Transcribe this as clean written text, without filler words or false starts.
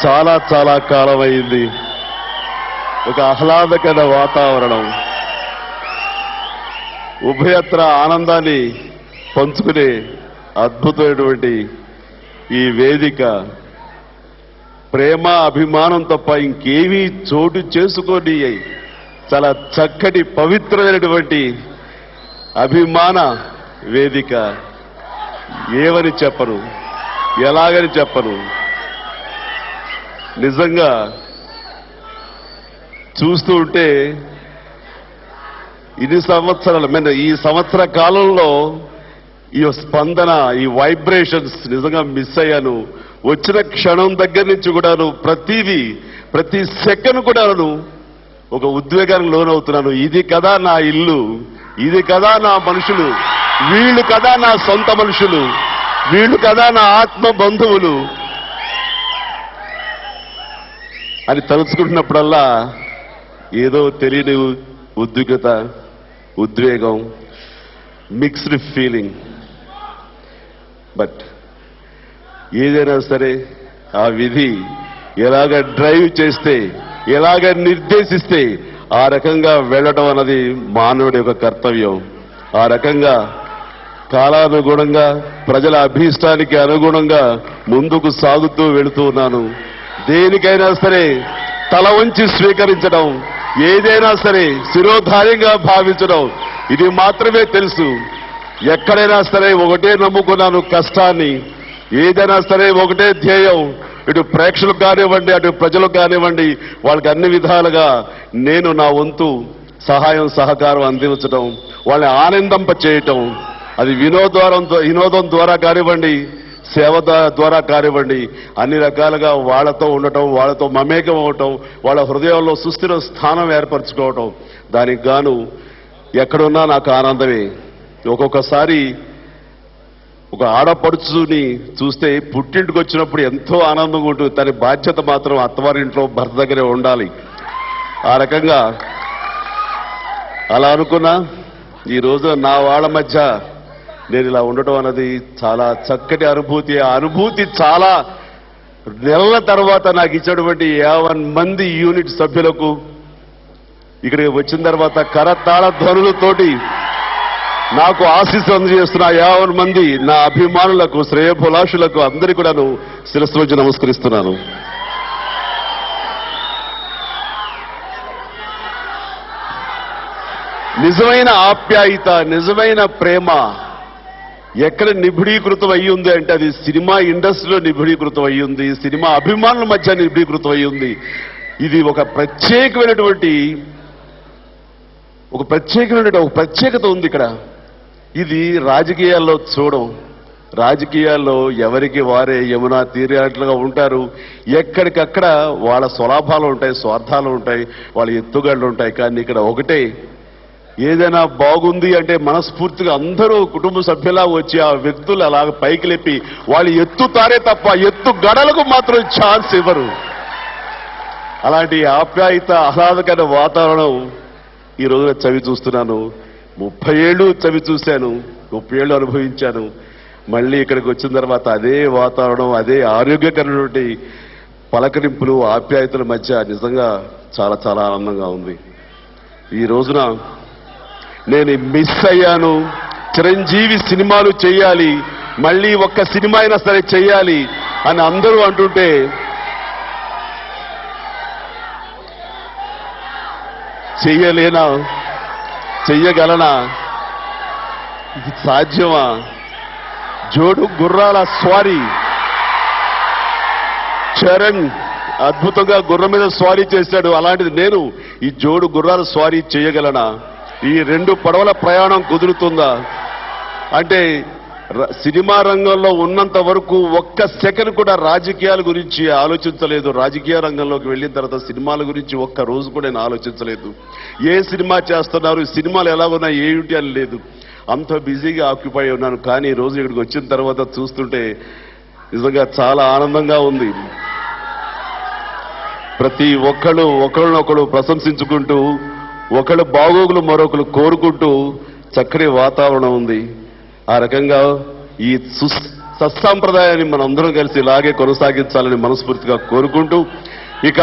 చాలా చాలా కాలమైంది. ఒక ఆహ్లాదకర వాతావరణం, ఉభయత్ర ఆనందాన్ని పంచుకునే అద్భుతమైనటువంటి ఈ వేదిక ప్రేమ అభిమానం తప్ప ఇంకేమీ చోటు చేసుకొని చాలా చక్కటి పవిత్రమైనటువంటి అభిమాన వేదిక. ఏమని చెప్పను, ఎలాగని చెప్పను. నిజంగా చూస్తూ ఉంటే ఇన్ని సంవత్సరాలు ఈ సంవత్సర కాలంలో ఈ స్పందన, ఈ వైబ్రేషన్స్ నిజంగా మిస్ అయ్యాను. వచ్చిన క్షణం దగ్గర నుంచి కూడాను ప్రతి సెకండ్ కూడాను ఒక ఉద్వేగానికి లోనవుతున్నాను. ఇది కదా నా ఇల్లు, ఇది కదా నా మనుషులు, వీళ్ళు కదా నా సొంత మనుషులు, వీళ్ళు కదా నా ఆత్మ బంధువులు అని తలుచుకుంటున్నప్పుడల్లా ఏదో తెలియని ఉద్విగ్నత, ఉద్వేగం, మిక్స్డ్ ఫీలింగ్. బట్ ఏదైనా సరే ఆ విధి ఎలాగ డ్రైవ్ చేస్తే, ఎలాగ నిర్దేశిస్తే ఆ రకంగా వెళ్ళడం అన్నది మానవుడి యొక్క కర్తవ్యం. ఆ రకంగా కాలానుగుణంగా ప్రజల అభీష్టానికి అనుగుణంగా ముందుకు సాగుతూ వెళుతూ ఉన్నాను. దేనికైనా సరే తల వంచి స్వీకరించడం, ఏదైనా సరే శిరోధార్యంగా భావించడం, ఇది మాత్రమే తెలుసు. ఎక్కడైనా సరే ఒకటే నమ్ముకున్నాను కష్టాన్ని, ఏదైనా సరే ఒకటే ధ్యేయం. ఇటు ప్రేక్షకులకు కానివ్వండి, అటు ప్రజలకు కానివ్వండి, వాళ్ళకి అన్ని విధాలుగా నేను నా వంతు సహాయం సహకారం అందించడం, వాళ్ళని ఆనందింప చేయటం. అది వినోదం ద్వారా కానివ్వండి, సేవ ద్వారా కానివ్వండి, అన్ని రకాలుగా వాళ్ళతో ఉండటం, వాళ్ళతో మమేకం అవటం, వాళ్ళ హృదయంలో సుస్థిర స్థానం ఏర్పరచుకోవటం. దానికి గాను ఎక్కడున్నా నాకు ఆనందమే. ఒక్కొక్కసారి ఒక ఆడపడుచుని చూస్తే పుట్టింటికి వచ్చినప్పుడు ఎంతో ఆనందంగా ఉంటుంది. తన బాధ్యత మాత్రం అత్తవారింట్లో భర్త దగ్గరే ఉండాలి. ఆ రకంగా అలా అనుకున్నా ఈ రోజు నా వాళ్ళ మధ్య నేను ఇలా ఉండటం అన్నది చాలా చక్కటి అనుభూతి. ఆ అనుభూతి చాలా నెలల తర్వాత నాకు ఇచ్చినటువంటి 50 మంది యూనిట్ సభ్యులకు ఇక్కడికి వచ్చిన తర్వాత కరతాళ ధ్వనులతోటి నాకు ఆశీస్సు అందజేస్తున్న 50 మంది నా అభిమానులకు, శ్రేయోభిలాషులకు అందరికీ కూడాను శిరస్సు వచ్చి నమస్కరిస్తున్నాను. నిజమైన ఆప్యాయత, నిజమైన ప్రేమ ఎక్కడ నిబిడీకృతం అయ్యి ఉంది అంటే అది సినిమా ఇండస్ట్రీలో నిబిడీకృతం అయ్యి ఉంది, సినిమా అభిమానుల మధ్య నిబిడీకృతం అయ్యి ఉంది. ఇది ఒక ప్రత్యేకమైనటువంటి ప్రత్యేకత ఉంది ఇక్కడ. ఇది రాజకీయాల్లో చూడం. రాజకీయాల్లో ఎవరికి వారే యమునా తీరేట్లుగా ఉంటారు. ఎక్కడికక్కడ వాళ్ళ స్వలాభాలు ఉంటాయి, స్వార్థాలు ఉంటాయి, వాళ్ళ ఎత్తుగడలు ఉంటాయి. కానీ ఇక్కడ ఒకటే, ఏదైనా బాగుంది అంటే మనస్ఫూర్తిగా అందరూ కుటుంబ సభ్యులా వచ్చి ఆ వ్యక్తులు అలాగ పైకి లేపి వాళ్ళు ఎత్తుతారే తప్ప ఎత్తు గడలకు మాత్రం ఛాన్స్ ఇవ్వరు. అలాంటి ఆప్యాయత, ఆహ్లాదకర వాతావరణం ఈ రోజున చవి చూస్తున్నాను. 30 ఏళ్ళు చవి చూశాను, 30 ఏళ్ళు అనుభవించాను. మళ్ళీ ఇక్కడికి వచ్చిన తర్వాత అదే వాతావరణం, అదే ఆరోగ్యకరమైనటువంటి పలకరింపులు, ఆప్యాయతల మధ్య నిజంగా చాలా చాలా ఆనందంగా ఉంది. ఈ రోజున నేను మిస్ అయ్యాను. చిరంజీవి సినిమాలు చేయాలి, మళ్ళీ ఒక్క సినిమా అయినా సరే చేయాలి అని అందరూ అంటుంటే చెయ్యలేనా, చెయ్యగలనా, ఇది సాధ్యమా? జోడు గుర్రాల స్వారీ, చరణ్ అద్భుతంగా గుర్రం మీద స్వారీ చేశాడు. అలాంటిది నేను ఈ జోడు గుర్రాల స్వారీ చేయగలనా? ఈ 2 పడవల ప్రయాణం కుదురుతుందా? అంటే సినిమా రంగంలో ఉన్నంత వరకు ఒక్క సెకండ్ కూడా రాజకీయాల గురించి ఆలోచించలేదు. రాజకీయ రంగంలోకి వెళ్ళిన తర్వాత సినిమాల గురించి ఒక్క రోజు కూడా నేను ఆలోచించలేదు. ఏ సినిమా చేస్తున్నారు, సినిమాలు ఎలా ఉన్నాయి, ఏమిటి అని లేదు. అంత బిజీగా ఆక్యుపై ఉన్నాను. కానీ ఈ రోజు ఇక్కడికి వచ్చిన తర్వాత చూస్తుంటే నిజంగా చాలా ఆనందంగా ఉంది. ప్రతి ఒక్కళ్ళు ఒకరినొకరు ప్రశంసించుకుంటూ, ఒకళ్ళు బాగోగులు మరొకరు కోరుకుంటూ చక్కటి వాతావరణం ఉంది. ఆ రకంగా ఈ సత్సాంప్రదాయాన్ని మనందరం కలిసి ఇలాగే కొనసాగించాలని మనస్ఫూర్తిగా కోరుకుంటూ ఇక